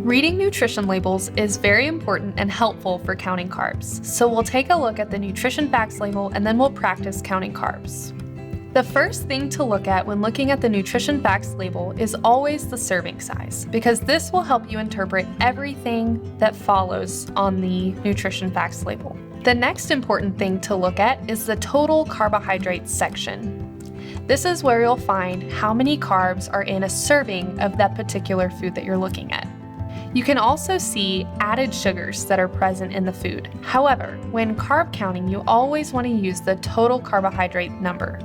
Reading nutrition labels is very important and helpful for counting carbs. So we'll take a look at the nutrition facts label and then we'll practice counting carbs. The first thing to look at when looking at the nutrition facts label is always the serving size, because this will help you interpret everything that follows on the nutrition facts label. The next important thing to look at is the total carbohydrates section. This is where you'll find how many carbs are in a serving of that particular food that you're looking at. You can also see added sugars that are present in the food. However, when carb counting, you always want to use the total carbohydrate number.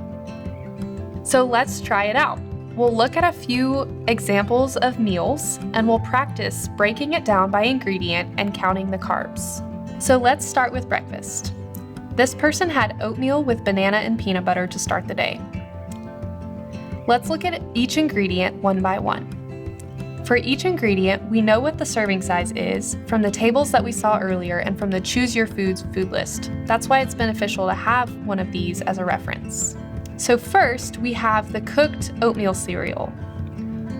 So let's try it out. We'll look at a few examples of meals and we'll practice breaking it down by ingredient and counting the carbs. So let's start with breakfast. This person had oatmeal with banana and peanut butter to start the day. Let's look at each ingredient one by one. For each ingredient, we know what the serving size is from the tables that we saw earlier and from the Choose Your Foods food list. That's why it's beneficial to have one of these as a reference. So first, we have the cooked oatmeal cereal.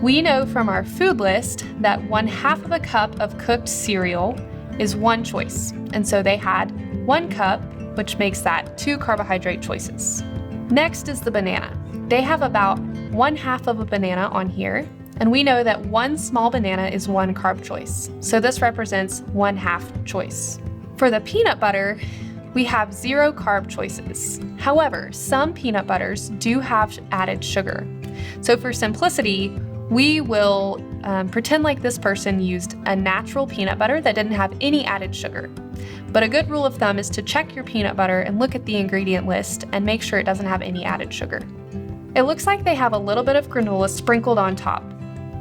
We know from our food list that 1/2 of a cup of cooked cereal is one choice. And so they had 1 cup, which makes that 2 carbohydrate choices. Next is the banana. They have about 1/2 of a banana on here. And we know that 1 small banana is 1 carb choice. So this represents 1/2 choice. For the peanut butter, we have 0 carb choices. However, some peanut butters do have added sugar. So for simplicity, we will pretend like this person used a natural peanut butter that didn't have any added sugar. But a good rule of thumb is to check your peanut butter and look at the ingredient list and make sure it doesn't have any added sugar. It looks like they have a little bit of granola sprinkled on top.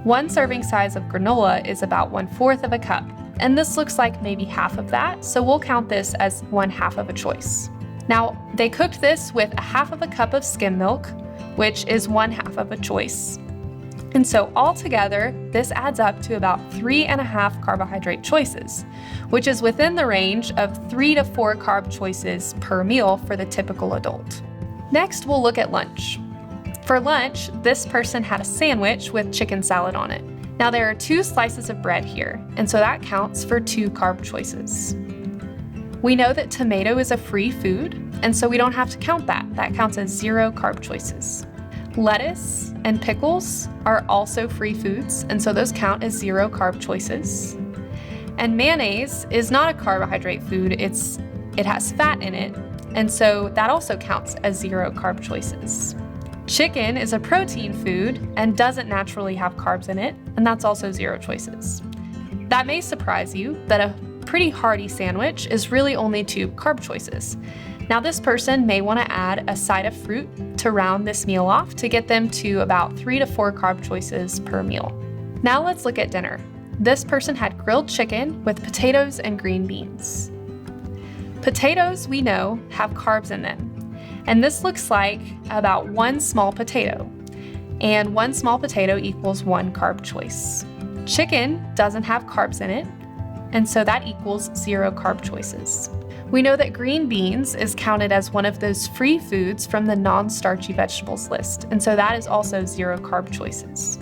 1 serving size of granola is about 1/4 of a cup. And this looks like maybe half of that, so we'll count this as 1/2 of a choice. Now, they cooked this with 1/2 of a cup of skim milk, which is 1/2 of a choice. And so altogether, this adds up to about 3.5 carbohydrate choices, which is within the range of 3 to 4 carb choices per meal for the typical adult. Next, we'll look at lunch. For lunch, this person had a sandwich with chicken salad on it. Now there are 2 slices of bread here, and so that counts for 2 carb choices. We know that tomato is a free food, and so we don't have to count that. That counts as 0 carb choices. Lettuce and pickles are also free foods, and so those count as 0 carb choices. And mayonnaise is not a carbohydrate food, it has fat in it, and so that also counts as 0 carb choices. Chicken is a protein food and doesn't naturally have carbs in it, and that's also 0 choices. That may surprise you that a pretty hearty sandwich is really only 2 carb choices. Now this person may want to add a side of fruit to round this meal off to get them to about 3 to 4 carb choices per meal. Now let's look at dinner. This person had grilled chicken with potatoes and green beans. Potatoes, we know, have carbs in them. And this looks like about 1 small potato. And 1 small potato equals 1 carb choice. Chicken doesn't have carbs in it, and so that equals 0 carb choices. We know that green beans is counted as one of those free foods from the non-starchy vegetables list, and so that is also 0 carb choices.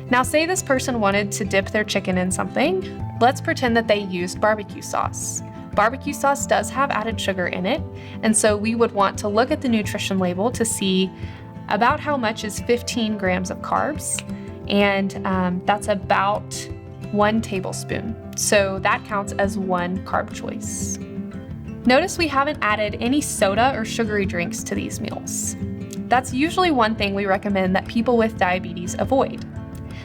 Now say this person wanted to dip their chicken in something. Let's pretend that they used barbecue sauce. Barbecue sauce does have added sugar in it, and so we would want to look at the nutrition label to see about how much is 15 grams of carbs, and that's about 1 tablespoon. So that counts as 1 carb choice. Notice we haven't added any soda or sugary drinks to these meals. That's usually one thing we recommend that people with diabetes avoid.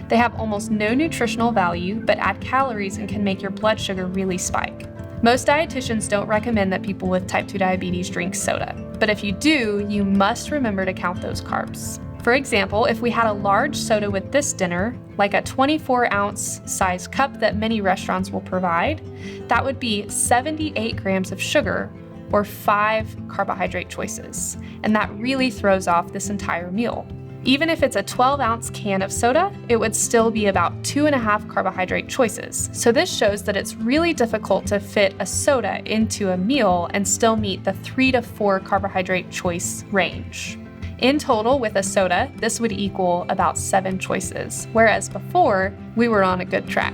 They have almost no nutritional value, but add calories and can make your blood sugar really spike. Most dietitians don't recommend that people with type 2 diabetes drink soda, but if you do, you must remember to count those carbs. For example, if we had a large soda with this dinner, like a 24-ounce size cup that many restaurants will provide, that would be 78 grams of sugar or 5 carbohydrate choices, and that really throws off this entire meal. Even if it's a 12-ounce can of soda, it would still be about 2.5 carbohydrate choices. So this shows that it's really difficult to fit a soda into a meal and still meet the 3 to 4 carbohydrate choice range. In total, with a soda, this would equal about 7 choices, whereas before, we were on a good track.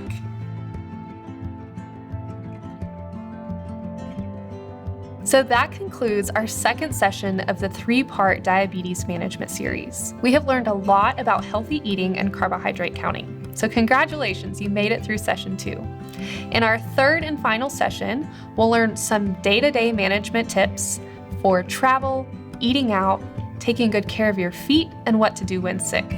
So that concludes our second session of the 3-part diabetes management series. We have learned a lot about healthy eating and carbohydrate counting. So congratulations, you made it through session 2. In our third and final session, we'll learn some day-to-day management tips for travel, eating out, taking good care of your feet, and what to do when sick.